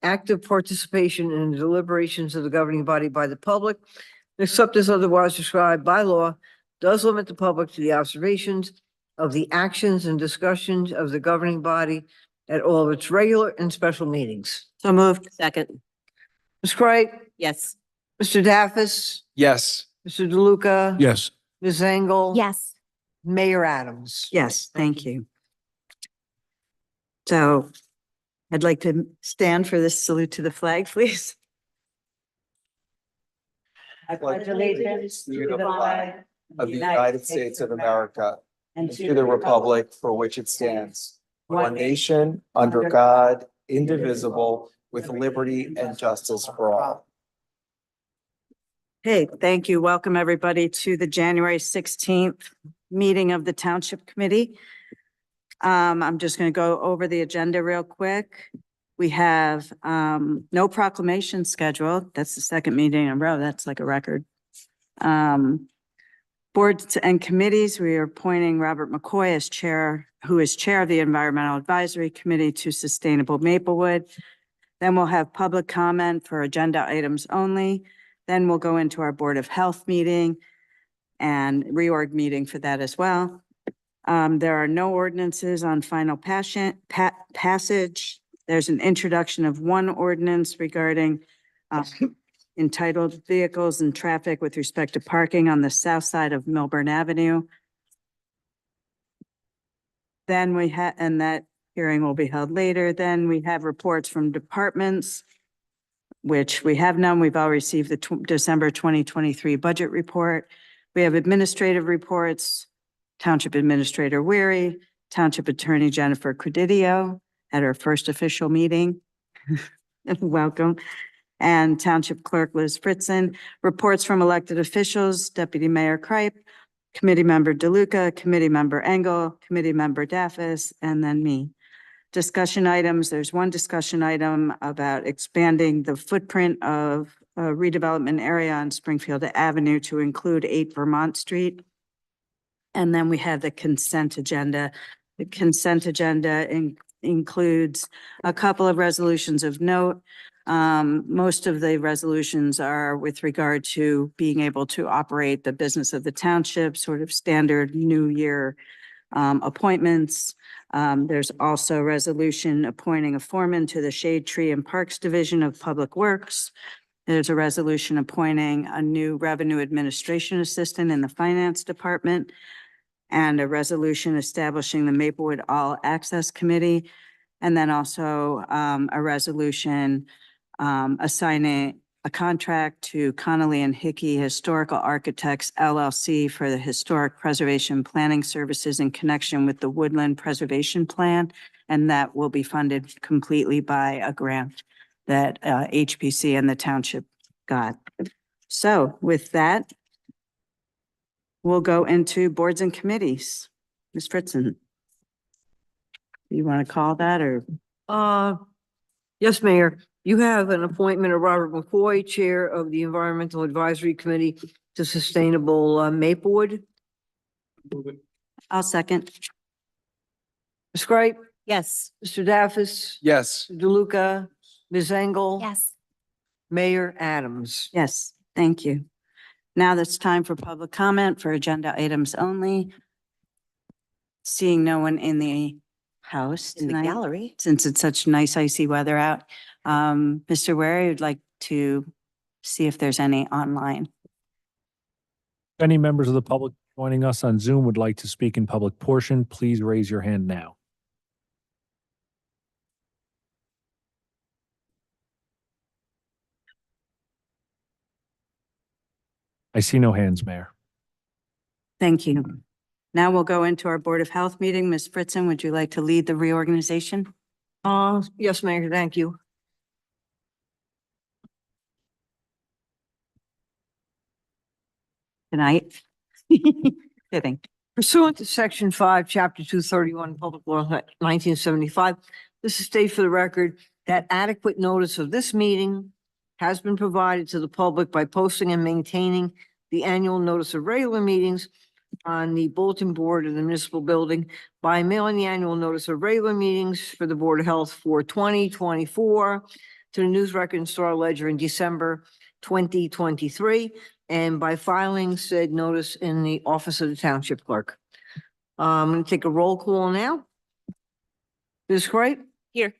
active participation in the deliberations of the governing body by the public, except as otherwise described by law, does limit the public to the observations of the actions and discussions of the governing body at all of its regular and special meetings. So moved. Second. Ms. Wright, Yes. Mr. Daffis, Yes. Mr. DeLuca. Yes. Ms. Engel. Yes. Mayor Adams. Yes, thank you. So I'd like to stand for this salute to the flag, please. I pledge allegiance to the flag of the United States of America and to the republic for which it stands, one nation, under God, indivisible, with liberty and justice for all. Hey, thank you. Welcome, everybody, to the January 16th meeting of the Township Committee. I'm just going to go over the agenda real quick. We have no proclamation scheduled. That's the second meeting in a row. That's like a record. Boards and committees, we are appointing Robert McCoy as chair, who is chair of the Environmental Advisory Committee to Sustainable Maplewood. Then we'll have public comment for agenda items only. Then we'll go into our Board of Health meeting and reorg meeting for that as well. There are no ordinances on final passage. There's an introduction of one ordinance regarding entitled vehicles and traffic with respect to parking on the south side of Milburn Avenue. Then we have, and that hearing will be held later. Then we have reports from departments, which we have none. We've all received the December 2023 budget report. We have administrative reports, Township Administrator Weary, Township Attorney Jennifer Credidio at her first official meeting. Welcome. And Township Clerk Liz Fritzen, reports from elected officials, Deputy Mayor Kripe, Committee Member DeLuca, Committee Member Engel, Committee Member Daffis, and then me. Discussion items, there's one discussion item about expanding the footprint of a redevelopment area on Springfield Avenue to include 8 Vermont Street. And then we have the consent agenda. The consent agenda includes a couple of resolutions of note. Most of the resolutions are with regard to being able to operate the business of the township, sort of standard New Year appointments. There's also a resolution appointing a foreman to the Shade Tree and Parks Division of Public Works. There's a resolution appointing a new revenue administration assistant in the finance department, and a resolution establishing the Maplewood All Access Committee. And then also a resolution assigning a contract to Connolly and Hickey Historical Architects LLC for the historic preservation planning services in connection with the Woodland Preservation Plan. And that will be funded completely by a grant that HPC and the township got. So with that, we'll go into boards and committees. Ms. Fritzen. You want to call that or? Yes, Mayor. You have an appointment of Robert McCoy, Chair of the Environmental Advisory Committee to Sustainable Maplewood. I'll second. Ms. Kripe, Yes. Mr. Daffis, Yes. Mr. DeLuca, Ms. Engel. Yes. Mayor Adams. Yes, thank you. Now that's time for public comment for agenda items only. Seeing no one in the house In the tonight, gallery. since it's such nice icy weather out. Mr. Ware, I'd like to see if there's any online. If any members of the public joining us on Zoom would like to speak in public portion, please raise your hand now. I see no hands, Mayor. Thank you. Now we'll go into our Board of Health meeting. Ms. Fritzen, would you like to lead the reorganization? Yes, Mayor, thank you. Tonight? Kidding. Pursuant to Section 5, Chapter 231, Public Law 1975, this is state for the record that adequate notice of this meeting has been provided to the public by posting and maintaining the annual notice of regular meetings on the bulletin board of the municipal building, by mailing the annual notice of regular meetings for the Board of Health for 2024 to the News Record and Star Ledger in December 2023, and by filing said notice in the office of the Township Clerk. I'm going to take a roll call now. Ms. Wright? Here.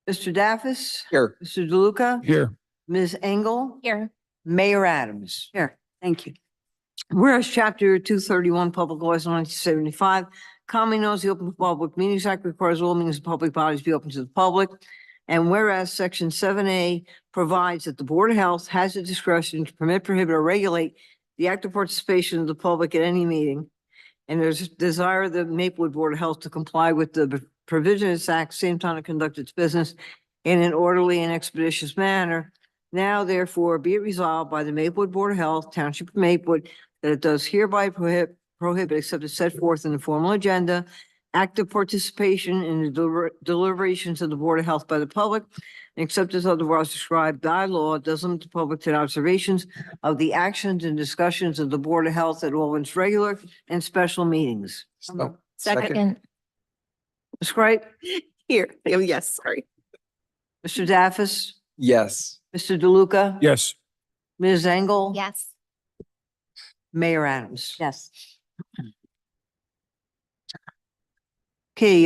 Mr. Daffis? Here. Mr. DeLuca? Here. Ms. Engel? Here. Mayor Adams? Here, thank you. Whereas Chapter 231, Public Laws 1975, commonly known as the Open Public Meetings Act, requires all meetings of public bodies be open to the public. And whereas Section 7A provides that the Board of Health has the discretion to permit, prohibit, or regulate the active participation of the public at any meeting. And there's a desire of the Maplewood Board of Health to comply with the provision of this act, same time to conduct its business in an orderly and expeditious manner. Now therefore be it resolved by the Maplewood Board of Health, Township of Maplewood, that it does hereby prohibit, except as set forth in the formal agenda, active participation in the deliberations of the Board of Health by the public, and except as otherwise described by law, does limit the public to the observations of the actions and discussions of the Board of Health at all its regular and special meetings. So, Second. Ms. Wright? Here. Oh, yes, sorry. Mr. Daffis? Yes. Mr. DeLuca? Yes. Ms. Engel? Yes. Mayor Adams? Yes. Okay,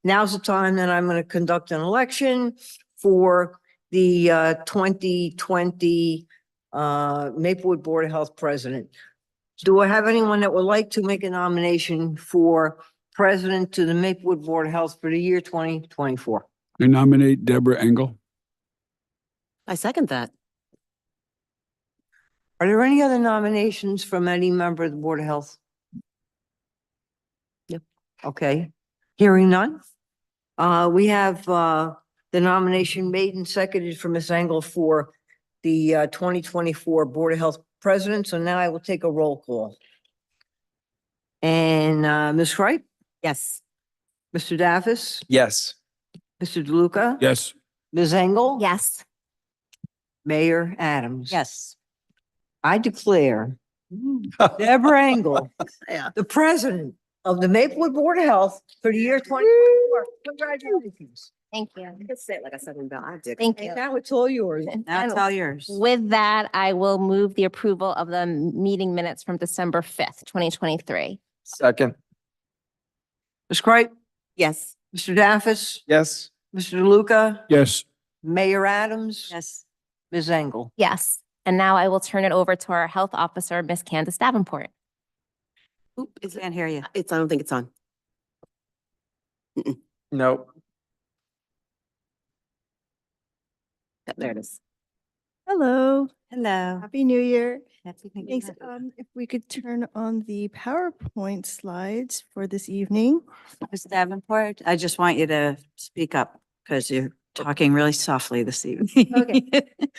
now's the time that I'm going to conduct an election for the 2020 Maplewood Board of Health President. Do I have anyone that would like to make a nomination for President to the Maplewood Board of Health for the year 2024? I nominate Deborah Engel. I second that. Are there any other nominations from any member of the Board of Health? Yep. Okay, hearing none. We have the nomination made and seconded for Ms. Engel for the 2024 Board of Health President. So now I will take a roll call. And Ms. Wright? Yes. Mr. Daffis? Yes. Mr. DeLuca? Yes. Ms. Engel? Yes. Mayor Adams? Yes. I declare Deborah Engel, Yeah. the president of the Maplewood Board of Health for the year 2024. Congratulations. Thank you. You could say it like a Southern Belle. I did. Thank And you. now it's all yours. Now it's all yours. With that, I will move the approval of the meeting minutes from December 5th, 2023. Second. Ms. Wright? Yes. Mr. Daffis? Yes. Mr. DeLuca? Yes. Mayor Adams? Yes. Ms. Engel? Yes. And now I will turn it over to our health officer, Miss Candace Davenport. Oop, is it? Can't hear you. I don't think it's on. Nope. Yep, there it is. Hello, Hello. Happy New Year. Happy New Thanks. Year. If we could turn on the PowerPoint slides for this evening. Ms. Davenport, I just want you to speak up because you're talking really softly this evening. Okay.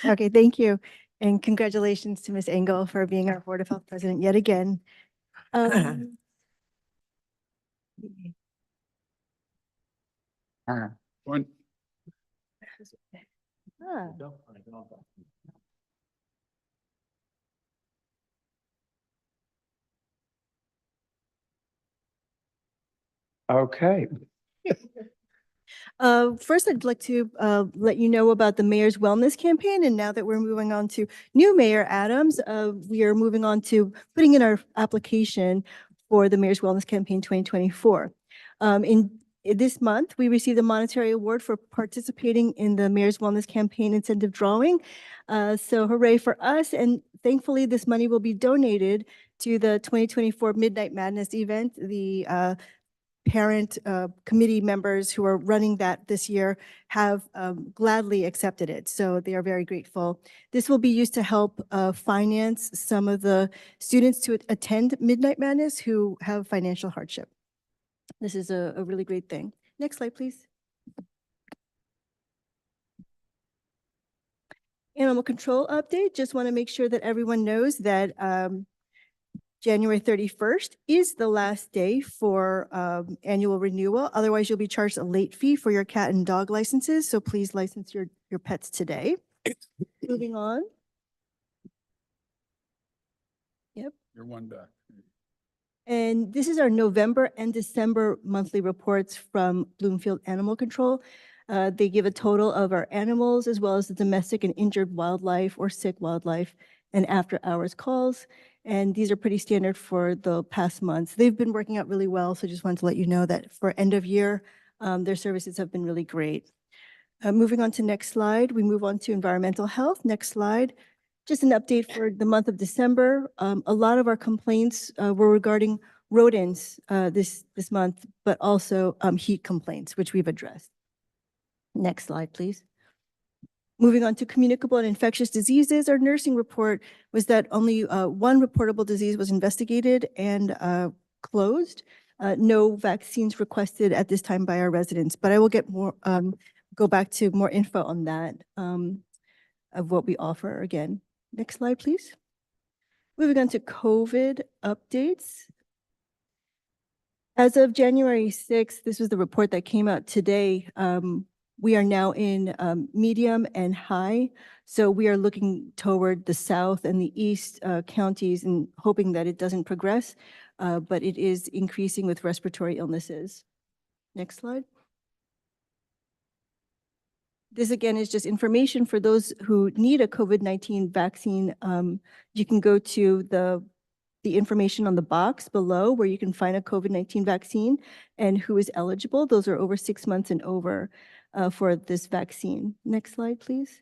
Okay, thank you. And congratulations to Ms. Engel for being our Board of Health President yet again. One. Ah, Okay. First, I'd like to let you know about the Mayor's Wellness Campaign. And now that we're moving on to new Mayor Adams, we are moving on to putting in our application for the Mayor's Wellness Campaign 2024. In this month, we received a monetary award for participating in the Mayor's Wellness Campaign incentive drawing. So hooray for us. And thankfully, this money will be donated to the 2024 Midnight Madness event. The parent committee members who are running that this year have gladly accepted it. So they are very grateful. This will be used to help finance some of the students to attend Midnight Madness who have financial hardship. This is a really great thing. Next slide, please. Animal control update. Just want to make sure that everyone knows that January 31st is the last day for annual renewal. Otherwise, you'll be charged a late fee for your cat and dog licenses. So please license your pets today. Moving on. Yep. You're one back. And this is our November and December monthly reports from Bloomfield Animal Control. They give a total of our animals as well as the domestic and injured wildlife or sick wildlife and after-hours calls. And these are pretty standard for the past months. They've been working out really well, so just wanted to let you know that for end of year, their services have been really great. Moving on to next slide, we move on to environmental health. Next slide. Just an update for the month of December. A lot of our complaints were regarding rodents this month, but also heat complaints, which we've addressed. Next slide, please. Moving on to communicable and infectious diseases, our nursing report was that only one reportable disease was investigated and closed. No vaccines requested at this time by our residents, but I will get more, go back to more info on that of what we offer again. Next slide, please. Moving on to COVID updates. As of January 6th, this was the report that came out today. We are now in medium and high. So we are looking toward the south and the east counties and hoping that it doesn't progress, but it is increasing with respiratory illnesses. Next slide. This again is just information for those who need a COVID-19 vaccine. You can go to the information on the box below where you can find a COVID-19 vaccine and who is eligible. Those are over 6 months and over for this vaccine. Next slide, please.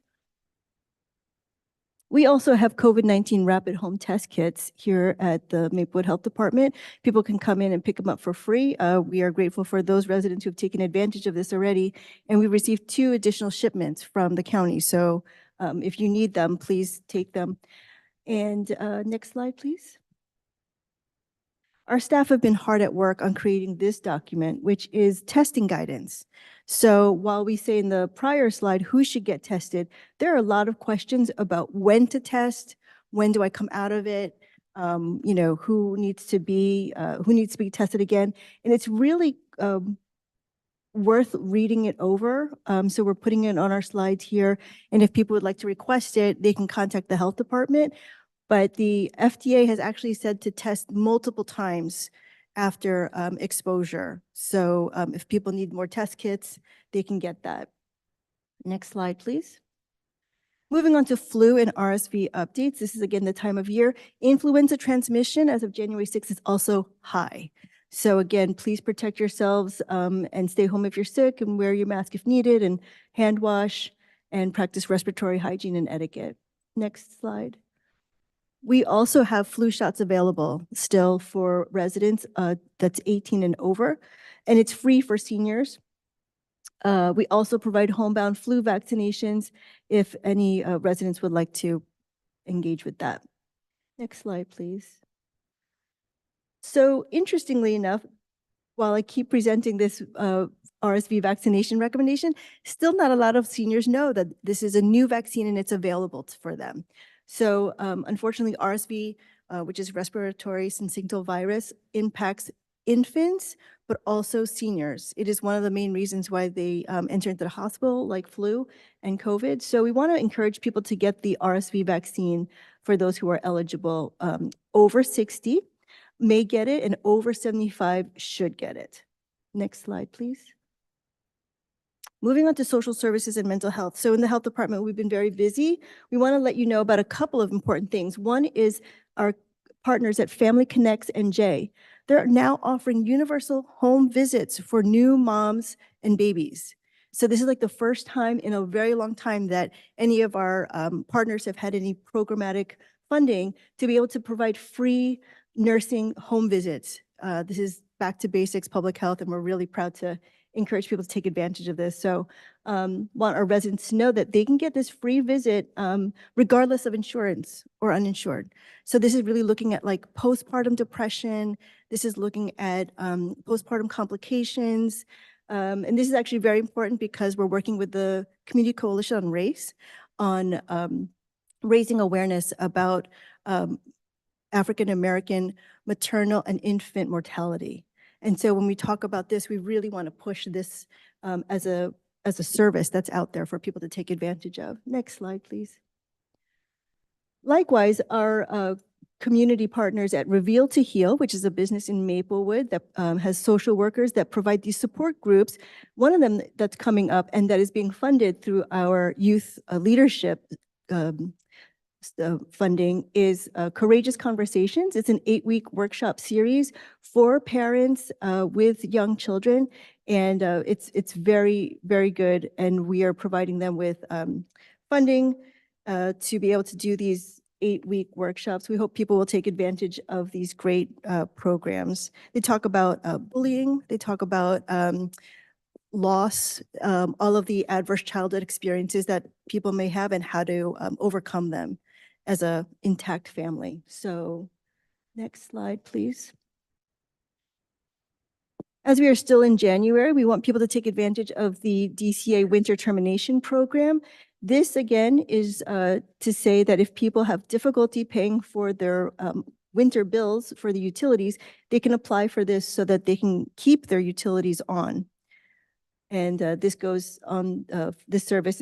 We also have COVID-19 rapid home test kits here at the Maplewood Health Department. People can come in and pick them up for free. We are grateful for those residents who have taken advantage of this already. And we received 2 additional shipments from the county. So if you need them, please take them. And next slide, please. Our staff have been hard at work on creating this document, which is testing guidance. So while we say in the prior slide who should get tested, there are a lot of questions about when to test, when do I come out of it, you know, who needs to be tested again. And it's really worth reading it over. So we're putting it on our slides here. And if people would like to request it, they can contact the health department. But the FDA has actually said to test multiple times after exposure. So if people need more test kits, they can get that. Next slide, please. Moving on to flu and RSV updates. This is again the time of year. Influenza transmission as of January 6th is also high. So again, please protect yourselves and stay home if you're sick and wear your mask if needed and hand wash and practice respiratory hygiene and etiquette. Next slide. We also have flu shots available still for residents that's 18 and over, and it's free for seniors. We also provide homebound flu vaccinations if any residents would like to engage with that. Next slide, please. So interestingly enough, while I keep presenting this RSV vaccination recommendation, still not a lot of seniors know that this is a new vaccine and it's available for them. So unfortunately, RSV, which is respiratory syncytial virus, impacts infants, but also seniors. It is one of the main reasons why they enter into the hospital, like flu and COVID. So we want to encourage people to get the RSV vaccine for those who are eligible. Over 60 may get it, and over 75 should get it. Next slide, please. Moving on to social services and mental health. So in the health department, we've been very busy. We want to let you know about a couple of important things. One is our partners at Family Connects and J. They're now offering universal home visits for new moms and babies. So this is like the first time in a very long time that any of our partners have had any programmatic funding to be able to provide free nursing home visits. This is back to basics public health, and we're really proud to encourage people to take advantage of this. So want our residents to know that they can get this free visit regardless of insurance or uninsured. So this is really looking at like postpartum depression. This is looking at postpartum complications. And this is actually very important because we're working with the Community Coalition on Race on raising awareness about African-American maternal and infant mortality. And so when we talk about this, we really want to push this as a service that's out there for people to take advantage of. Next slide, please. Likewise, our community partners at Reveal to Heal, which is a business in Maplewood that has social workers that provide these support groups. One of them that's coming up and that is being funded through our youth leadership funding is Courageous Conversations. It's an 8-week workshop series for parents with young children. And it's very, very good. And we are providing them with funding to be able to do these 8-week workshops. We hope people will take advantage of these great programs. They talk about bullying. They talk about loss, all of the adverse childhood experiences that people may have and how to overcome them as a intact family. So next slide, please. As we are still in January, we want people to take advantage of the DCA winter termination program. This again is to say that if people have difficulty paying for their winter bills for the utilities, they can apply for this so that they can keep their utilities on. And this goes on, this service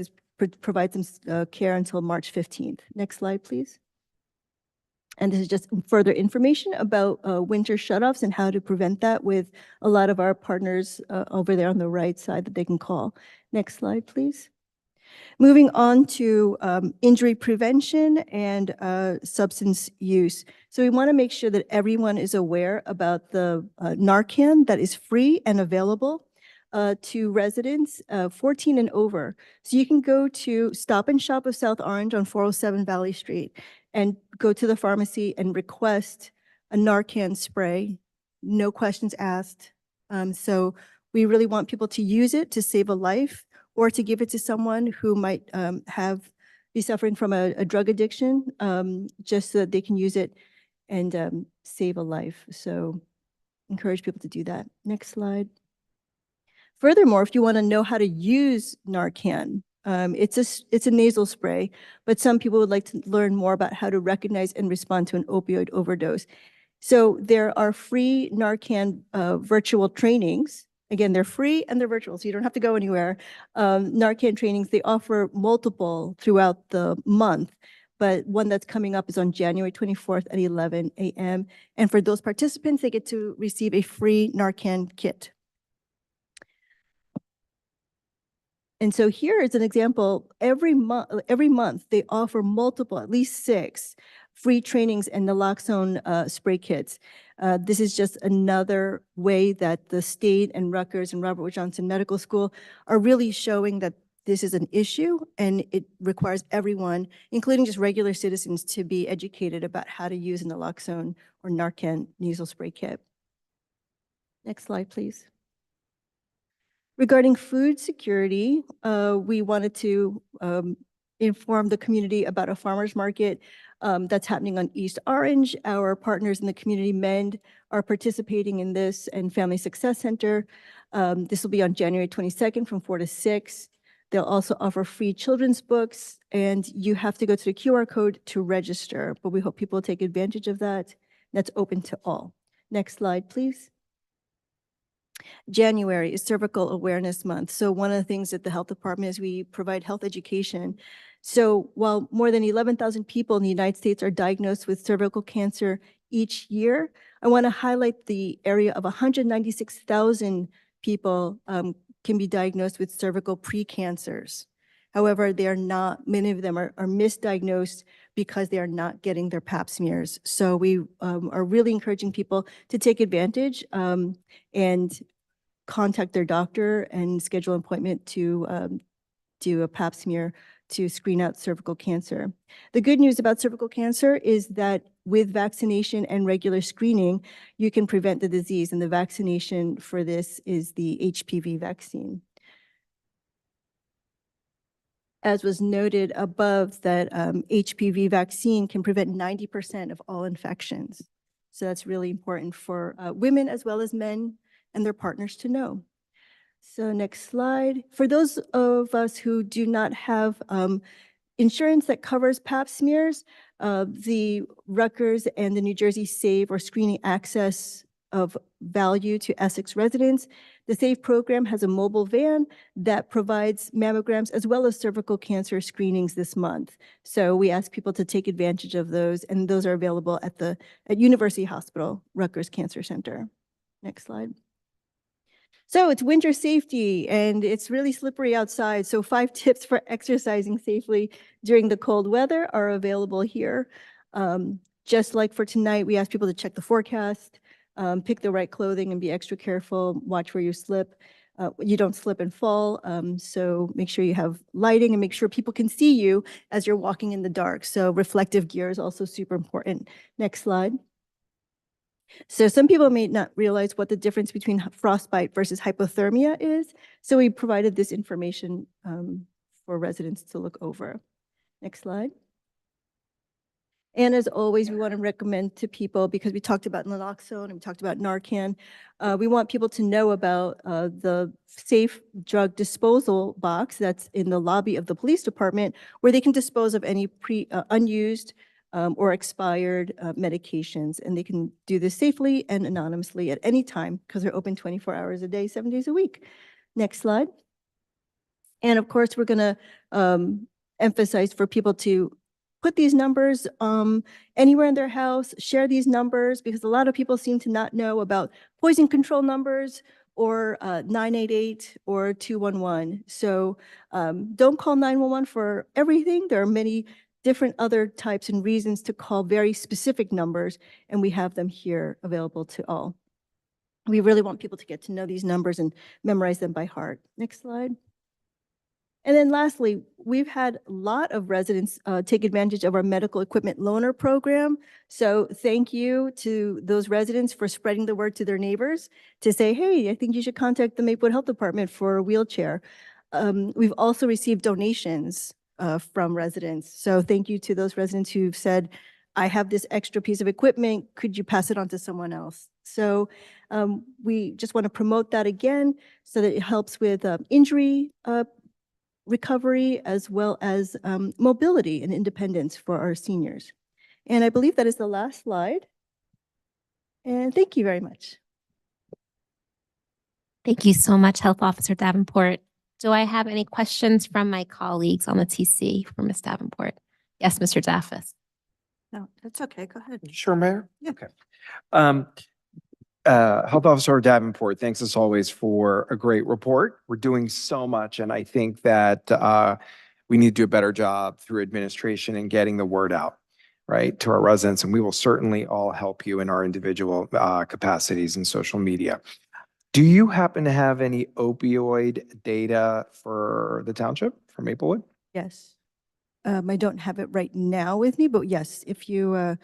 provides them care until March 15th. Next slide, please. And this is just further information about winter shutoffs and how to prevent that with a lot of our partners over there on the right side that they can call. Next slide, please. Moving on to injury prevention and substance use. So we want to make sure that everyone is aware about the Narcan that is free and available to residents 14 and over. So you can go to Stop and Shop of South Orange on 407 Valley Street and go to the pharmacy and request a Narcan spray, no questions asked. So we really want people to use it to save a life or to give it to someone who might be suffering from a drug addiction, just so that they can use it and save a life. So encourage people to do that. Next slide. Furthermore, if you want to know how to use Narcan, it's a nasal spray, but some people would like to learn more about how to recognize and respond to an opioid overdose. So there are free Narcan virtual trainings. Again, they're free and they're virtual, so you don't have to go anywhere. Narcan trainings, they offer multiple throughout the month, but one that's coming up is on January 24th at 11 a.m. And for those participants, they get to receive a free Narcan kit. And so here is an example. Every month they offer multiple, at least 6 free trainings and naloxone spray kits. This is just another way that the state and Rutgers and Robert Wood Johnson Medical School are really showing that this is an issue and it requires everyone, including just regular citizens, to be educated about how to use a naloxone or Narcan nasal spray kit. Next slide, please. Regarding food security, we wanted to inform the community about a farmer's market that's happening on East Orange. Our partners in the community, MEND, are participating in this, and Family Success Center. This will be on January 22nd from 4 to 6. They'll also offer free children's books, and you have to go to the QR code to register, but we hope people will take advantage of that. That's open to all. Next slide, please. January is Cervical Awareness Month. So one of the things at the health department is we provide health education. So while more than 11,000 people in the United States are diagnosed with cervical cancer each year, I want to highlight the area of 196,000 people can be diagnosed with cervical precancers. However, they are not, many of them are misdiagnosed because they are not getting their pap smears. So we are really encouraging people to take advantage and contact their doctor and schedule an appointment to do a pap smear to screen out cervical cancer. The good news about cervical cancer is that with vaccination and regular screening, you can prevent the disease, and the vaccination for this is the HPV vaccine. As was noted above, that HPV vaccine can prevent 90% of all infections. So that's really important for women as well as men and their partners to know. So next slide. For those of us who do not have insurance that covers pap smears, the Rutgers and the New Jersey SAVE or Screening Access of value to Essex residents. The SAFE program has a mobile van that provides mammograms as well as cervical cancer screenings this month. So we ask people to take advantage of those, and those are available at University Hospital, Rutgers Cancer Center. Next slide. So it's winter safety and it's really slippery outside. So 5 tips for exercising safely during the cold weather are available here. Just like for tonight, we ask people to check the forecast, pick the right clothing and be extra careful, watch where you slip. You don't slip and fall. So make sure you have lighting and make sure people can see you as you're walking in the dark. So reflective gear is also super important. Next slide. So some people may not realize what the difference between frostbite versus hypothermia is. So we provided this information for residents to look over. Next slide. And as always, we want to recommend to people, because we talked about naloxone and we talked about Narcan, we want people to know about the safe drug disposal box that's in the lobby of the police department, where they can dispose of any unused or expired medications. And they can do this safely and anonymously at any time because they're open 24 hours a day, 7 days a week. Next slide. And of course, we're going to emphasize for people to put these numbers anywhere in their house, share these numbers, because a lot of people seem to not know about poison control numbers or 988 or 211. So don't call 911 for everything. There are many different other types and reasons to call very specific numbers, and we have them here available to all. We really want people to get to know these numbers and memorize them by heart. Next slide. And then lastly, we've had a lot of residents take advantage of our medical equipment loaner program. So thank you to those residents for spreading the word to their neighbors to say, hey, I think you should contact the Maplewood Health Department for a wheelchair. We've also received donations from residents. So thank you to those residents who've said, I have this extra piece of equipment, could you pass it on to someone else? So we just want to promote that again so that it helps with injury recovery, as well as mobility and independence for our seniors. And I believe that is the last slide. And thank you very much. Thank you so much, Health Officer Davenport. Do I have any questions from my colleagues on the TC for Ms. Davenport? Yes, Mr. Jaffis. No, that's okay. Go ahead. Sure, Mayor? Yeah. Okay. Health Officer Davenport, thanks as always for a great report. We're doing so much, and I think that we need to do a better job through administration and getting the word out, right, to our residents, and we will certainly all help you in our individual capacities in social media. Do you happen to have any opioid data for the township, for Maplewood? Yes. I don't have it right now with me, but yes, if you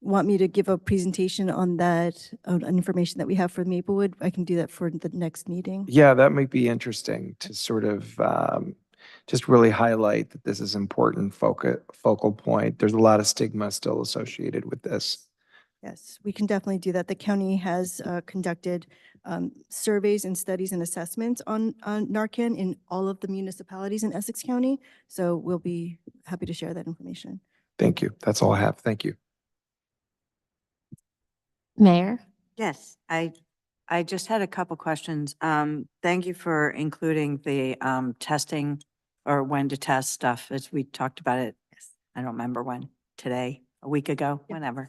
want me to give a presentation on that, on information that we have for Maplewood, I can do that for the next meeting. Yeah, that might be interesting to sort of just really highlight that this is important focal point. There's a lot of stigma still associated with this. Yes, we can definitely do that. The county has conducted surveys and studies and assessments on Narcan in all of the municipalities in Essex County. So we'll be happy to share that information. Thank you. That's all I have. Thank you. Mayor? Yes, I just had a couple questions. Thank you for including the testing or when to test stuff, as we talked about it. I don't remember when, today, a week ago, whenever.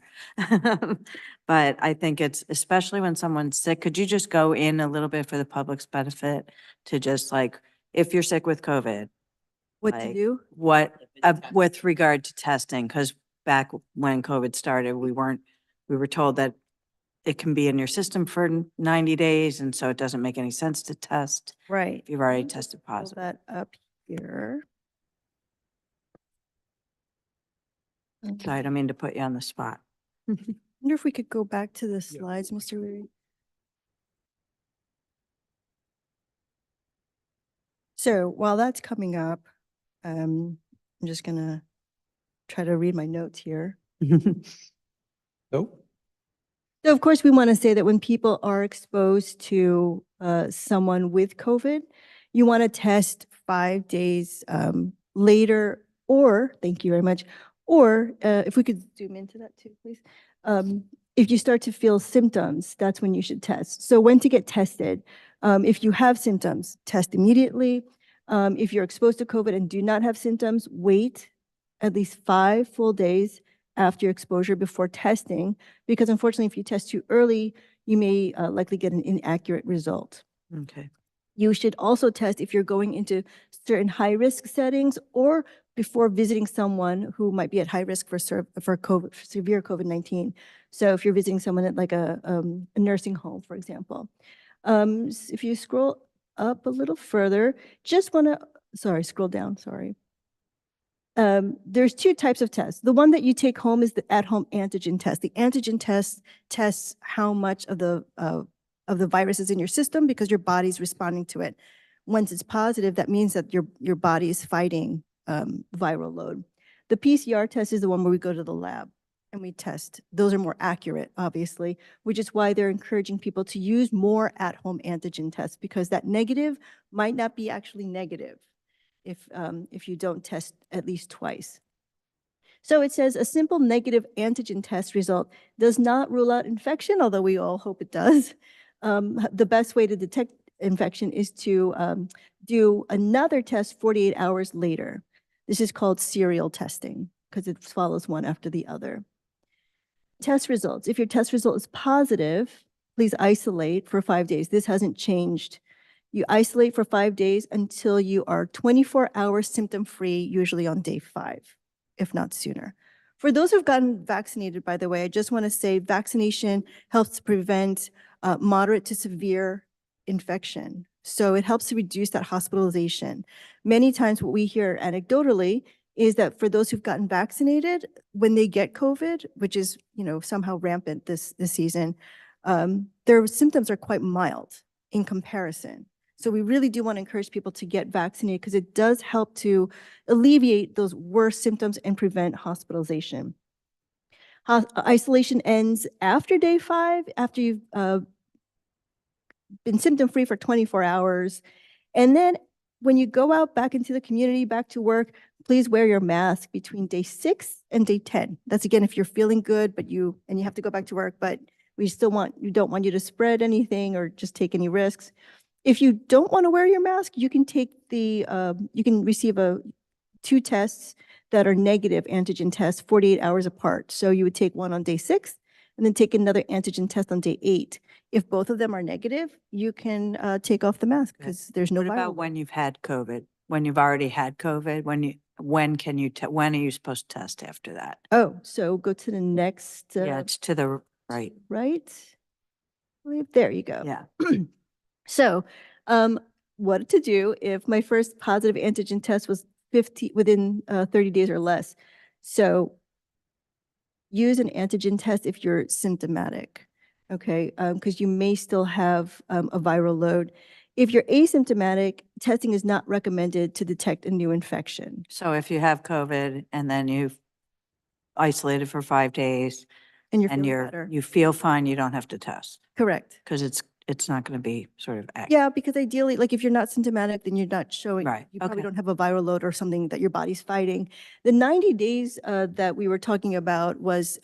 But I think it's, especially when someone's sick, could you just go in a little bit for the public's benefit to just like, if you're sick with COVID, What to Like, do? what, with regard to testing? Because back when COVID started, we were told that it can be in your system for 90 days, and so it doesn't make any sense to test Right. if you've already tested Pull positive. that up here. So I don't mean to put you on the spot. Wonder if we could go back to the slides, Mr. Weary. So while that's coming up, I'm just gonna try to read my notes here. Nope. So of course, we want to say that when people are exposed to someone with COVID, you want to test 5 days later, or, thank you very much, or if we could zoom into that too, please. If you start to feel symptoms, that's when you should test. So when to get tested? If you have symptoms, test immediately. If you're exposed to COVID and do not have symptoms, wait at least 5 full days after your exposure before testing, because unfortunately, if you test too early, you may likely get an inaccurate result. Okay. You should also test if you're going into certain high-risk settings or before visiting someone who might be at high risk for COVID, for severe COVID-19. So if you're visiting someone at like a nursing home, for example. If you scroll up a little further, just want to, sorry, scroll down, sorry. There's 2 types of tests. The one that you take home is the at-home antigen test. The antigen test tests how much of the virus is in your system because your body's responding to it. Once it's positive, that means that your body is fighting viral load. The PCR test is the one where we go to the lab and we test. Those are more accurate, obviously, which is why they're encouraging people to use more at-home antigen tests, because that negative might not be actually negative if you don't test at least twice. So it says a simple negative antigen test result does not rule out infection, although we all hope it does. The best way to detect infection is to do another test 48 hours later. This is called serial testing because it follows one after the other. Test results. If your test result is positive, please isolate for 5 days. This hasn't changed. You isolate for 5 days until you are 24 hours symptom-free, usually on day 5, if not sooner. For those who've gotten vaccinated, by the way, I just want to say vaccination helps to prevent moderate to severe infection. So it helps to reduce that hospitalization. Many times what we hear anecdotally is that for those who've gotten vaccinated, when they get COVID, which is, somehow rampant this season, their symptoms are quite mild in comparison. So we really do want to encourage people to get vaccinated because it does help to alleviate those worst symptoms and prevent hospitalization. Isolation ends after day 5, after you've been symptom-free for 24 hours. And then when you go out back into the community, back to work, please wear your mask between day 6 and day 10. That's again, if you're feeling good, but you have to go back to work, but we still don't want you to spread anything or just take any risks. If you don't want to wear your mask, you can take you can receive 2 tests that are negative antigen tests 48 hours apart. So you would take one on day 6 and then take another antigen test on day 8. If both of them are negative, you can take off the mask because there's no What about viral when load. you've had COVID? When you've already had COVID? When are you supposed to test after that? Oh, so go to the next, Yeah, it's to the right. right? There you go. Yeah. So, what to do if my first positive antigen test was within 30 days or less? So, use an antigen test if you're symptomatic, okay? Because you may still have a viral load. If you're asymptomatic, testing is not recommended to detect a new infection. So if you have COVID and then you've isolated for 5 days And you're and feeling better. you feel fine, you don't have to test Correct. because it's not going to be sort of accurate. Yeah, because ideally, like if you're not symptomatic, then you're not showing, Right, you probably okay. don't have a viral load or something that your body's fighting. The 90 days that we were talking about was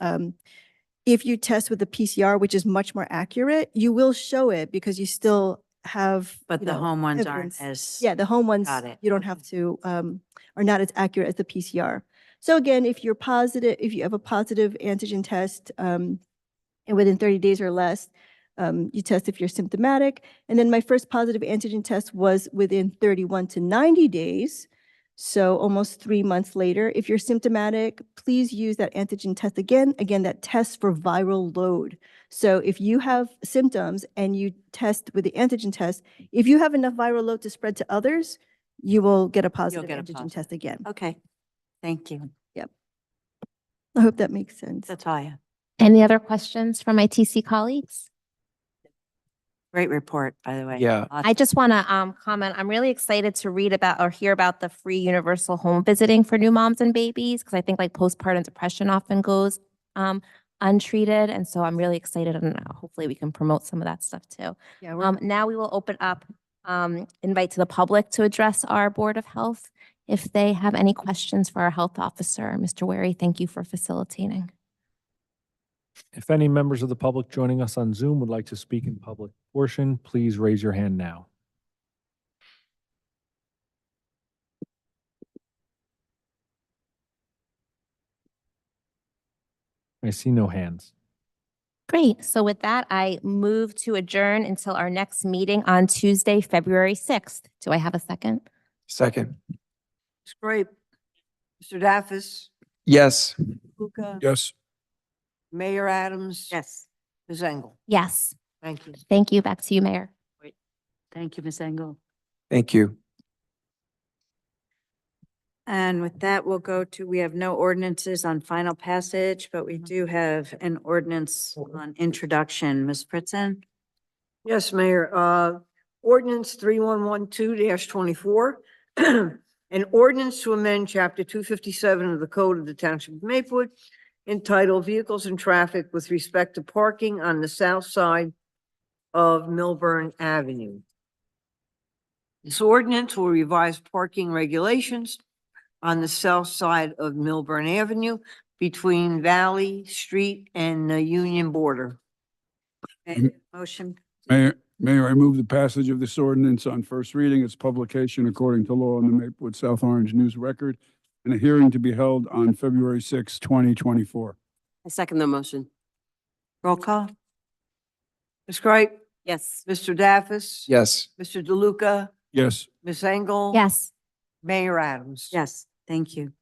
if you test with the PCR, which is much more accurate, you will show it because you still have. But the home ones aren't evidence. as. Yeah, the home ones, Got it. you don't have to, are not as accurate as the PCR. So again, if you're positive, if you have a positive antigen test and within 30 days or less, you test if you're symptomatic. And then my first positive antigen test was within 31 to 90 days. So almost 3 months later. If you're symptomatic, please use that antigen test again. Again, that tests for viral load. So if you have symptoms and you test with the antigen test, if you have enough viral load to spread to others, you will get a positive get a antigen positive. test again. Okay, thank you. I hope that makes sense. That's all I have. Any other questions from my TC colleagues? Great report, by the way. Yeah. I just want to comment, I'm really excited to read about or hear about the free universal home visiting for new moms and babies, because I think like postpartum depression often goes untreated. And so I'm really excited and hopefully we can promote some of that stuff too. Yeah, Now we will open up, invite to the public to address our Board of Health. If they have any questions for our health officer, Mr. Wary, thank you for facilitating. If any members of the public joining us on Zoom would like to speak in public portion, please raise your hand now. I see no hands. Great. So with that, I move to adjourn until our next meeting on Tuesday, February 6th. Do I have a second? Second. Ms. Grape, Mr. Daffis, Yes. Luca, Yes. Mayor Adams. Yes. Ms. Engel. Yes. Thank you. Thank you. Back to you, Mayor. Thank you, Ms. Engel. Thank you. And with that, we'll go to, we have no ordinances on final passage, but we do have an ordinance on introduction. Ms. Fritzen? Yes, Mayor. Ordinance 3112-24. An ordinance to amend chapter 257 of the Code of the Township of Maplewood entitled Vehicles and Traffic with respect to parking on the south side of Milburn Avenue. This ordinance will revise parking regulations on the south side of Milburn Avenue between Valley Street and the Union border. Okay, motion? Mayor, I move the passage of this ordinance on first reading, its publication according to law in the Maplewood South Orange News Record, and a hearing to be held on February 6, 2024. I second the motion. Roll call? Ms. Gripe, Yes. Mr. Daffis. Yes. Mr. DeLuca, Yes. Ms. Engel. Yes. Mayor Adams. Yes, thank you.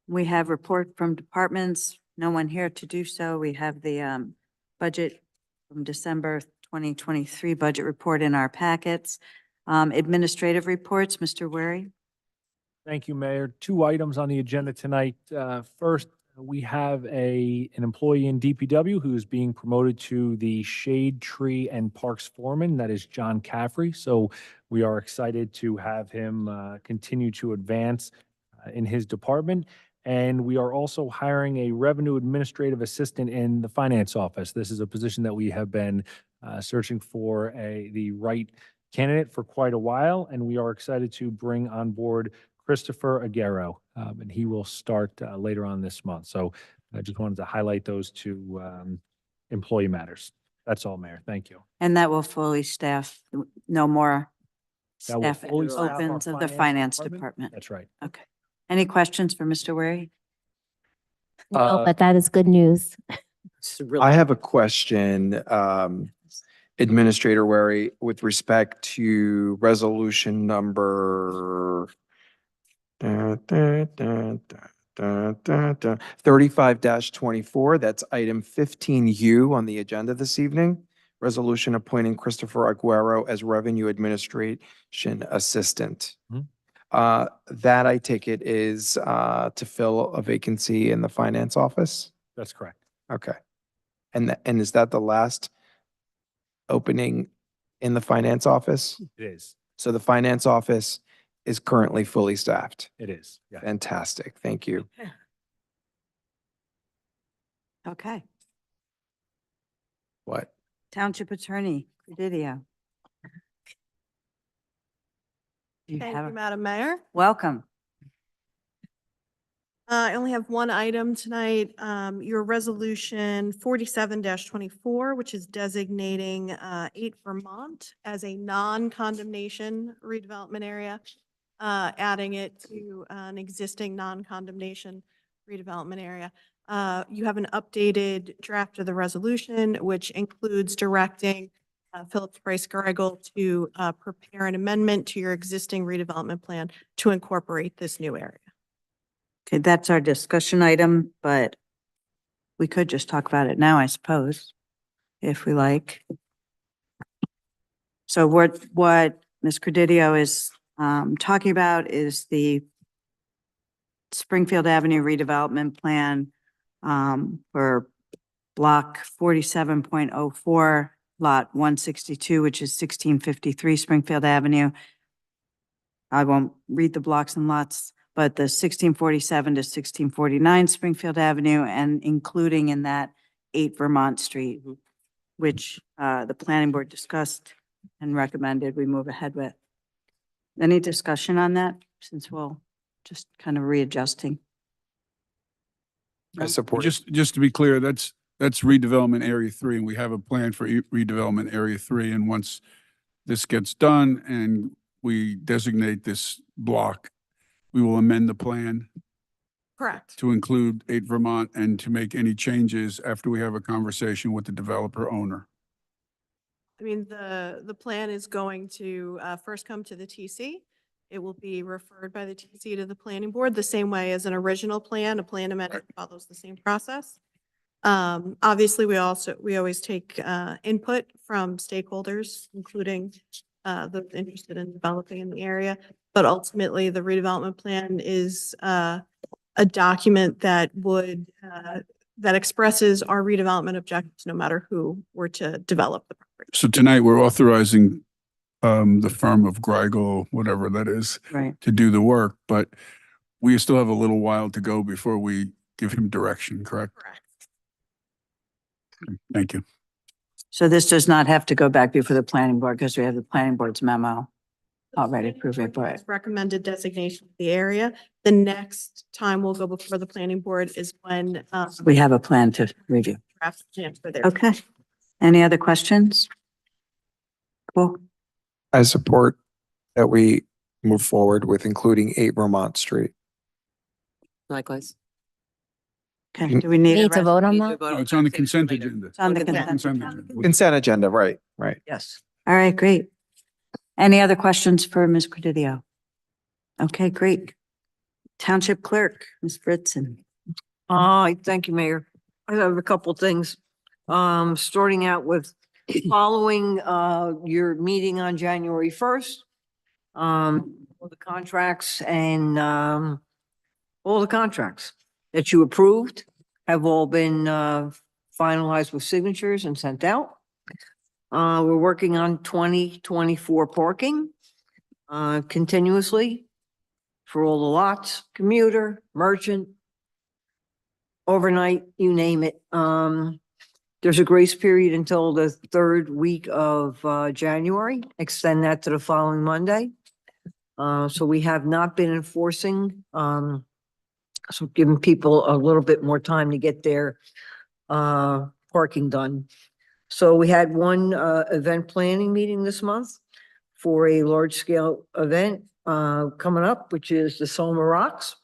We have report from departments. No one here to do so. We have the budget from December 2023 budget report in our packets. Administrative reports, Mr. Wary. Thank you, Mayor. Two items on the agenda tonight. First, we have an employee in DPW who is being promoted to the Shade Tree and Parks Foreman. That is John Caffrey. So we are excited to have him continue to advance in his department. And we are also hiring a revenue administrative assistant in the finance office. This is a position that we have been searching for the right candidate for quite a while, and we are excited to bring on board Christopher Aguero, and he will start later on this month. So I just wanted to highlight those two employee matters. That's all, Mayor. Thank you. And that will fully staff, no more That will staff fully staff our opens of the finance department. That's right. Okay. Any questions for Mr. Wary? No, but that is good news. It's really- I have a question, Administrator Wary, with respect to resolution number 35-24. That's item 15U on the agenda this evening. Resolution appointing Christopher Aguero as Revenue Administration Assistant. Mhm. That I take it is to fill a vacancy in the finance office? That's correct. Okay. And is that the last opening in the finance office? It is. So the finance office is currently fully staffed. It is. Yeah. Fantastic. Thank you. Okay. What? Township Attorney, Didio. You Thank have, you, Madam Mayor. welcome. I only have one item tonight, your resolution 47-24, which is designating 8 Vermont as a non-condemnation redevelopment area, adding it to an existing non-condemnation redevelopment area. You have an updated draft of the resolution, which includes directing Phillips Price Garrigle to prepare an amendment to your existing redevelopment plan to incorporate this new area. Okay, that's our discussion item, but we could just talk about it now, I suppose, if we like. So what Ms. Credidio is talking about is the Springfield Avenue redevelopment plan for block 47.04, lot 162, which is 1653 Springfield Avenue. I won't read the blocks and lots, but the 1647 to 1649 Springfield Avenue, and including in that 8 Vermont Street, which the planning board discussed and recommended we move ahead with. Any discussion on that, since we'll just kind of readjusting? I support it. Just to be clear, that's That's redevelopment area 3, and we have a plan for redevelopment area 3. And once this gets done and we designate this block, we will amend the plan Correct. to include 8 Vermont and to make any changes after we have a conversation with the developer owner. I mean, the plan is going to first come to the TC. It will be referred by the TC to the planning board, the same way as an original plan. A plan amendment follows the same process. Obviously, we always take input from stakeholders, including those interested in developing in the area. But ultimately, the redevelopment plan is a document that would that expresses our redevelopment objectives, no matter who were to develop the property. So tonight, we're authorizing the firm of Greigel, whatever that is, Right. to do the work, but we still have a little while to go before we give him direction, correct? Correct. Thank you. So this does not have to go back before the planning board because we have the planning board's memo already approving, but Recommended designation of the area. The next time we'll go before the planning board is when we have a plan to review. draft plans for their. Okay. Any other questions? Cool. I support that we move forward with including 8 Vermont Street. Likewise. Okay, do we need? a Need to res- vote on Need to that? vote No, on it's on the taxation consent later. agenda. It's on the Consent consent. agenda. Consent agenda, right, right. Yes. All right, great. Any other questions for Ms. Credidio? Okay, great. Township Clerk, Ms. Fritzen. Thank you, Mayor. I have a couple things. Starting out with following, your meeting on January 1st. All the contracts and, all the contracts that you approved have all been, finalized with signatures and sent out. We're working on 2024 parking, continuously for all the lots, commuter, merchant, overnight, you name it. There's a grace period until the 3rd week of January. Extend that to the following Monday. So we have not been enforcing, so giving people a little bit more time to get their parking done. So we had one event planning meeting this month for a large scale event coming up, which is the Soma Rocks.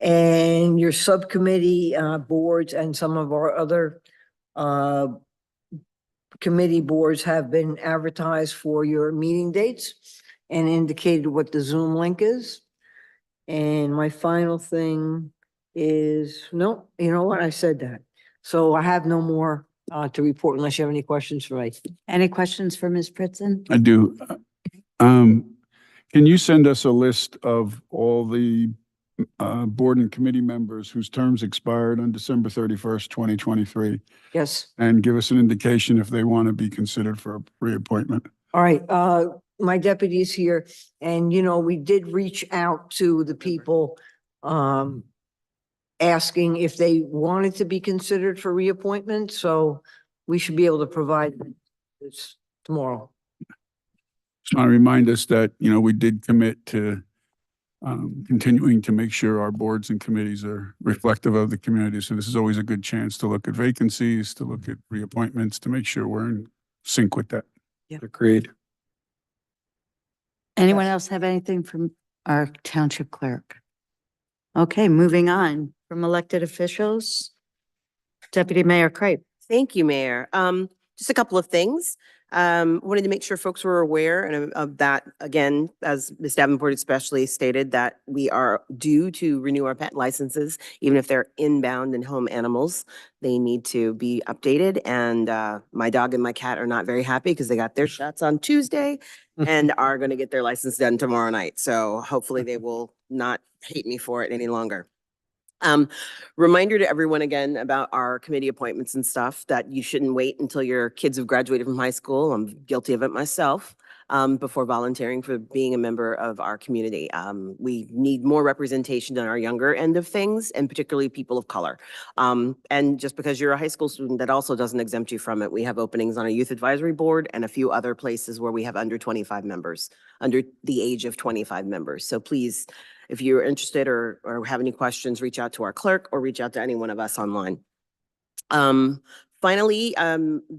And your subcommittee boards and some of our other committee boards have been advertised for your meeting dates and indicated what the Zoom link is. And my final thing is, no, you know what? I said that. So I have no more to report unless you have any questions for me. Any questions for Ms. Fritzen? I do. Can you send us a list of all the board and committee members whose terms expired on December 31st, 2023, Yes. and give us an indication if they want to be considered for a reappointment? All right, my deputy is here, and you know, we did reach out to the people, asking if they wanted to be considered for reappointment, so we should be able to provide this tomorrow. Just want to remind us that, you know, we did commit to continuing to make sure our boards and committees are reflective of the community. So this is always a good chance to look at vacancies, to look at reappointments, to make sure we're in sync with that. Agreed. Anyone else have anything from our township clerk? Okay, moving on from elected officials. Deputy Mayor Crape. Thank you, Mayor. Just a couple of things. Wanted to make sure folks were aware and of that, again, as Ms. Davenport especially stated, that we are due to renew our pet licenses, even if they're inbound and home animals. They need to be updated, and my dog and my cat are not very happy because they got their shots on Tuesday and are going to get their license done tomorrow night. So hopefully they will not hate me for it any longer. Reminder to everyone again about our committee appointments and stuff, that you shouldn't wait until your kids have graduated from high school. I'm guilty of it myself. before volunteering for being a member of our community. We need more representation on our younger end of things, and particularly people of color. And just because you're a high school student, that also doesn't exempt you from it. We have openings on a youth advisory board and a few other places where we have under 25 members, under the age of 25 members. So please, if you're interested or have any questions, reach out to our clerk or reach out to any one of us online. Finally,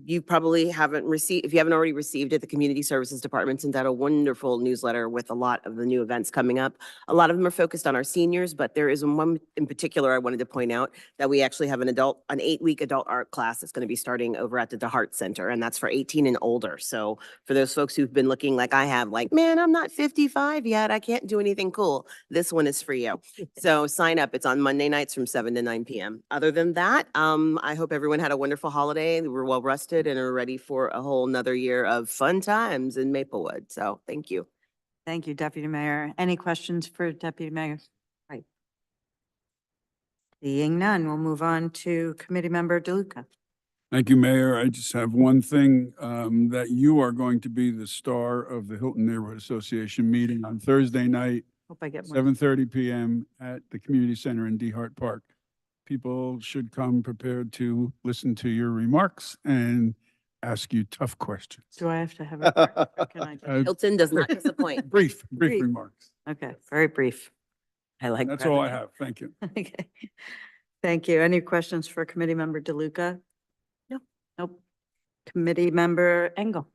you probably haven't received, if you haven't already received it, the Community Services Department sent out a wonderful newsletter with a lot of the new events coming up. A lot of them are focused on our seniors, but there is one in particular I wanted to point out that we actually have an 8-week adult art class that's going to be starting over at the DeHart Center, and that's for 18 and older. So for those folks who've been looking like I have, like, man, I'm not 55 yet, I can't do anything cool. This one is for you. So sign up. It's on Monday nights from 7 to 9 p.m. Other than that, I hope everyone had a wonderful holiday. We were well rested and are ready for a whole nother year of fun times in Maplewood. So thank you. Thank you, Deputy Mayor. Any questions for Deputy Mayor? Right. Seeing none, we'll move on to Committee Member DeLuca. Thank you, Mayor. I just have one thing, that you are going to be the star of the Hilton Neighborhood Association meeting on Thursday night, Hope I get more. 7:30 PM at the Community Center in DeHart Park. People should come prepared to listen to your remarks and ask you tough questions. Do I have to have a, or can I just- Hilton does not disappoint. Brief Brief. remarks. Okay, very brief. I like That's all I brevity. have. Thank you. Okay. Thank you. Any questions for Committee Member DeLuca? No. Nope. Committee Member Engel.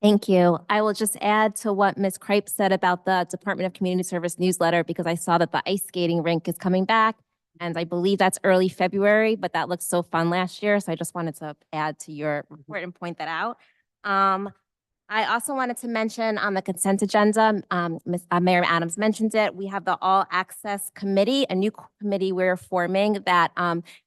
Thank you. I will just add to what Ms. Kripe said about the Department of Community Service newsletter, because I saw that the ice skating rink is coming back. And I believe that's early February, but that looked so fun last year. So I just wanted to add to your report and point that out. I also wanted to mention on the consent agenda, Mayor Adams mentioned it. We have the All Access Committee, a new committee we're forming that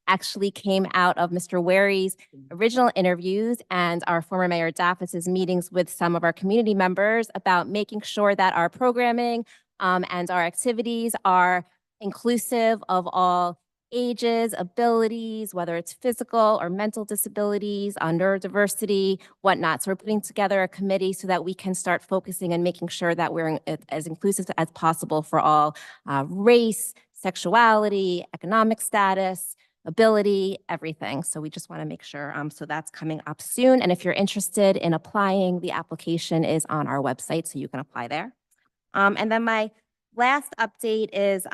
actually came out of Mr. Ware's original interviews and our former Mayor Daffis's meetings with some of our community members about making sure that our programming and our activities are inclusive of all ages, abilities, whether it's physical or mental disabilities, neurodiversity, whatnot. So we're putting together a committee so that we can start focusing and making sure that we're as inclusive as possible for all race, sexuality, economic status, ability, everything. So we just want to make sure. So that's coming up soon. And if you're interested in applying, the application is on our website, so you can apply there. And then my last update is,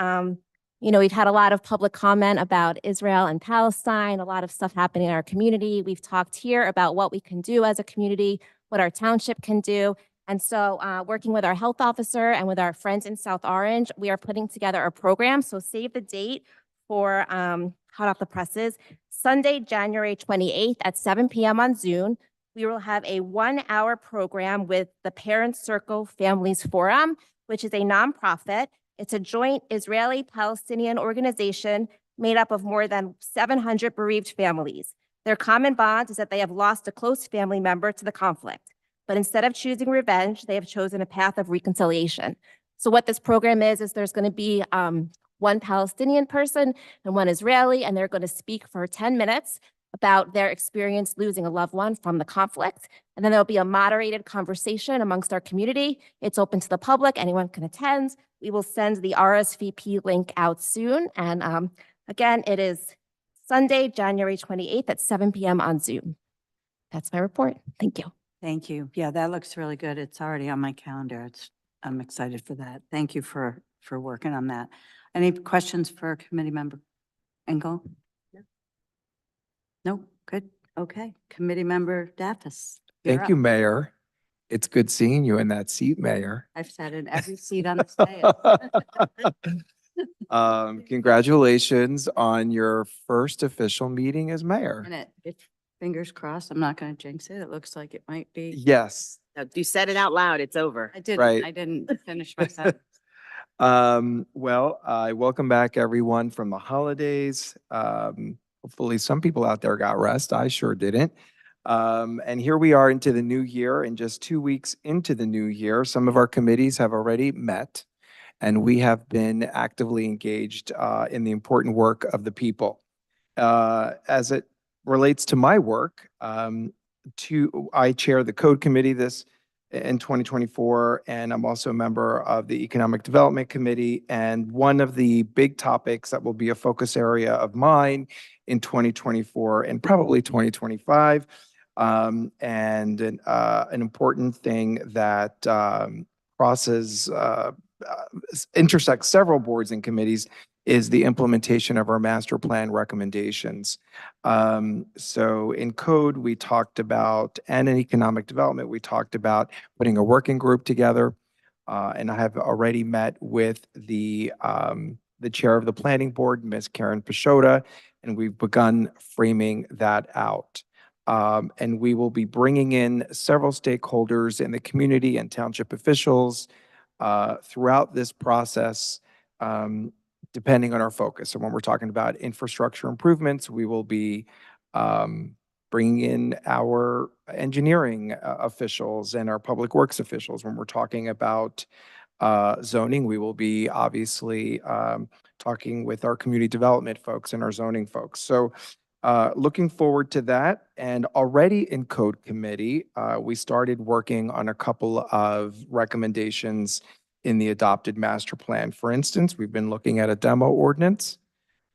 we've had a lot of public comment about Israel and Palestine, a lot of stuff happening in our community. We've talked here about what we can do as a community, what our township can do. And so working with our health officer and with our friends in South Orange, we are putting together a program. So save the date for hot off the presses. Sunday, January 28th at 7 p.m. on Zoom, we will have a 1-hour program with the Parent Circle Families Forum, which is a nonprofit. It's a joint Israeli-Palestinian organization made up of more than 700 bereaved families. Their common bond is that they have lost a close family member to the conflict. But instead of choosing revenge, they have chosen a path of reconciliation. So what this program is there's going to be one Palestinian person and one Israeli, and they're going to speak for 10 minutes about their experience losing a loved one from the conflict. And then there'll be a moderated conversation amongst our community. It's open to the public. Anyone can attend. We will send the RSVP link out soon. And again, it is Sunday, January 28th at 7 p.m. on Zoom. That's my report. Thank you. Thank you. Yeah, that looks really good. It's already on my calendar. I'm excited for that. Thank you for working on that. Any questions for Committee Member Engel? No, good. Okay. Committee Member Daffis. you're Thank you, up. Mayor. It's good seeing you in that seat, Mayor. I've sat in every seat on the dais. Congratulations on your first official meeting as mayor. And fingers crossed, I'm not going to jinx it. It looks like it might be. Yes. Now, you said it out loud. It's over. Right. I didn't finish my sentence. Well, I welcome back everyone from the holidays. Hopefully some people out there got rest. I sure didn't. And here we are into the new year, and just 2 weeks into the new year, some of our committees have already met, and we have been actively engaged in the important work of the people. As it relates to my work, I chair the Code Committee this in 2024, and I'm also a member of the Economic Development Committee. And one of the big topics that will be a focus area of mine in 2024 and probably 2025, and an important thing that intersects several boards and committees is the implementation of our master plan recommendations. So in code, we talked about, and in economic development, we talked about putting a working group together. And I have already met with the chair of the planning board, Ms. Karen Pashota, and we've begun framing that out. And we will be bringing in several stakeholders in the community and township officials throughout this process, depending on our focus. So when we're talking about infrastructure improvements, we will be bringing in our engineering officials and our public works officials. When we're talking about zoning, we will be obviously talking with our community development folks and our zoning folks. So looking forward to that. And already in code committee, we started working on a couple of recommendations in the adopted master plan. For instance, we've been looking at a demo ordinance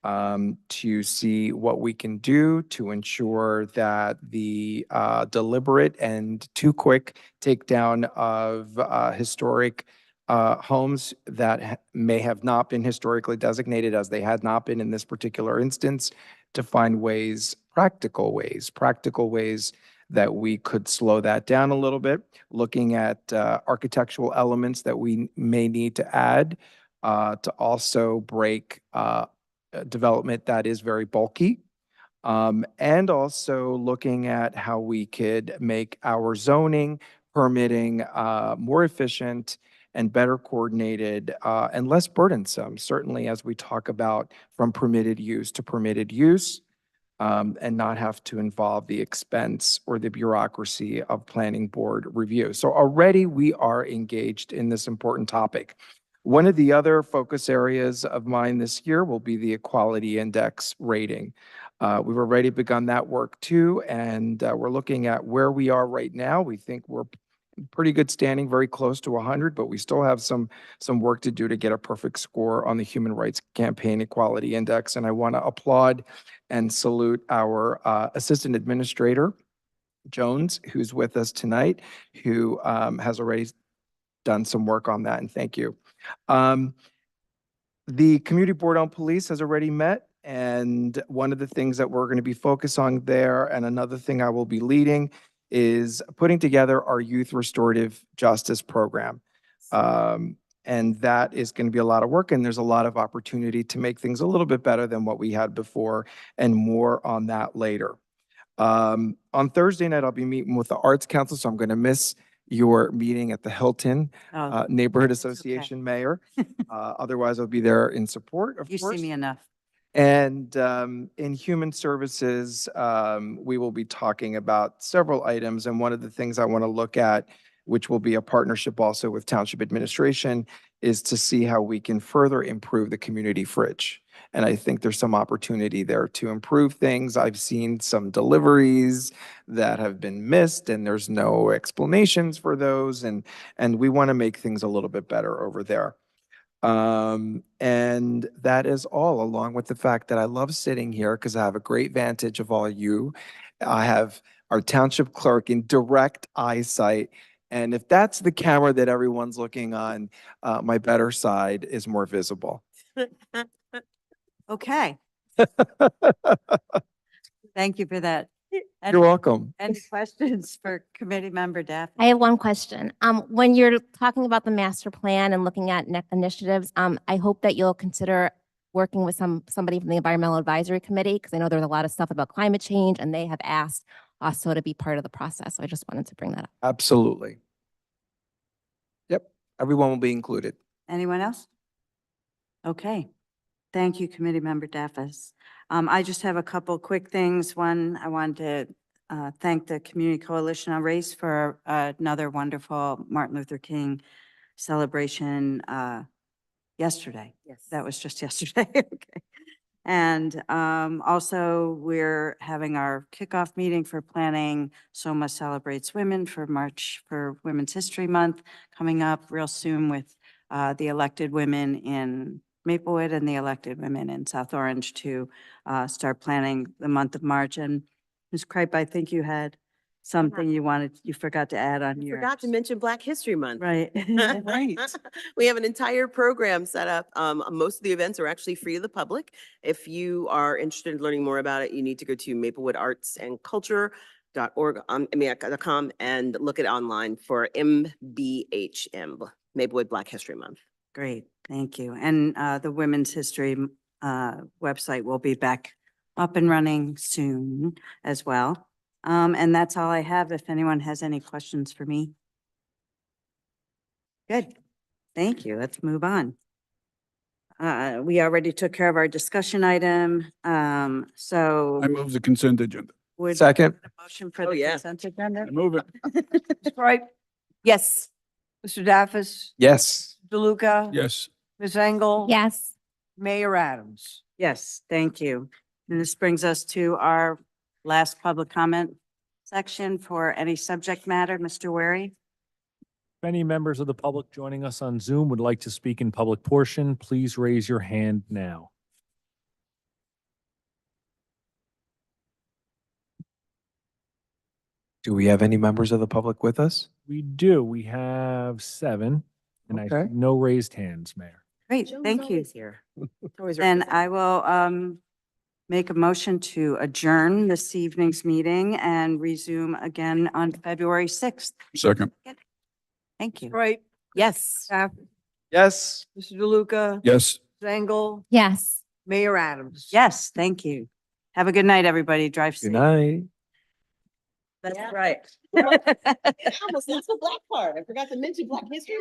to see what we can do to ensure that the deliberate and too quick takedown of historic homes that may have not been historically designated, as they had not been in this particular instance, to find ways, practical ways that we could slow that down a little bit, looking at architectural elements that we may need to add to also break development that is very bulky, and also looking at how we could make our zoning, permitting more efficient and better coordinated and less burdensome, certainly as we talk about from permitted use to permitted use, and not have to involve the expense or the bureaucracy of planning board review. So already we are engaged in this important topic. One of the other focus areas of mine this year will be the equality index rating. We've already begun that work too, and we're looking at where we are right now. We think we're in pretty good standing, very close to 100, but we still have some work to do to get a perfect score on the Human Rights Campaign Equality Index. And I want to applaud and salute our Assistant Administrator, Jones, who's with us tonight, who has already done some work on that, and thank you. The Community Board on Police has already met, and one of the things that we're going to be focused on there, and another thing I will be leading, is putting together our youth restorative justice program. And that is going to be a lot of work, and there's a lot of opportunity to make things a little bit better than what we had before, and more on that later. On Thursday night, I'll be meeting with the Arts Council, so I'm going to miss your meeting at the Hilton Neighborhood Association, Mayor. Otherwise, I'll be there in support, of You course. see me enough. And in human services, we will be talking about several items. And one of the things I want to look at, which will be a partnership also with Township Administration, is to see how we can further improve the community fridge. And I think there's some opportunity there to improve things. I've seen some deliveries that have been missed, and there's no explanations for those. And we want to make things a little bit better over there. And that is all, along with the fact that I love sitting here because I have a great vantage of all you. I have our township clerk in direct eyesight. And if that's the camera that everyone's looking on, my better side is more visible. Okay. Thank you for that. You're welcome. Any questions for committee member Daphne? I have one question. When you're talking about the master plan and looking at initiatives, I hope that you'll consider working with somebody from the Environmental Advisory Committee, because I know there's a lot of stuff about climate change, and they have asked also to be part of the process. So I just wanted to bring that up. Absolutely. Yep, everyone will be included. Anyone else? Okay. Thank you, committee member Daffis. I just have a couple quick things. One, I wanted to thank the Community Coalition on Race for another wonderful Martin Luther King celebration yesterday. Yes. That was just yesterday. Okay. And also, we're having our kickoff meeting for planning SOMA Celebrates Women for March for Women's History Month coming up real soon with the elected women in Maplewood and the elected women in South Orange to start planning the month of March. And Ms. Kripe, I think you had something you forgot to add on I your. forgot to mention Black History Month. Right. Right. We have an entire program set up. Most of the events are actually free to the public. If you are interested in learning more about it, you need to go to maplewood.artsandculture.org, .com and look it online for MBHM, Maplewood Black History Month. Great, thank you. And the Women's History website will be back up and running soon as well. And that's all I have. If anyone has any questions for me. Good, thank you. Let's move on. We already took care of our discussion item, so. I move the consent agenda. would Second. a motion for Oh, the yeah. consent agenda? I move it. Ms. Bright, Yes. Mr. Daffis, Yes. DeLuca. Yes. Ms. Engel. Yes. Mayor Adams. Yes, thank you. And this brings us to our last public comment section for any subject matter. Mr. Wary? If any members of the public joining us on Zoom would like to speak in public portion, please raise your hand now. Do we have any members of the public with us? We do. We have 7, and I Okay. see no raised hands, Mayor. Great, thank you. Here. Always Then represent. I will make a motion to adjourn this evening's meeting and resume again on February 6th. Second. Thank you. Bright, Yes. Daffis, Yes. Mr. DeLuca. Yes. Ms. Engel. Yes. Mayor Adams. Yes, thank you. Have a good night, everybody. Drive safe. Good night. That's right. I almost lost the black part. I forgot to mention Black History.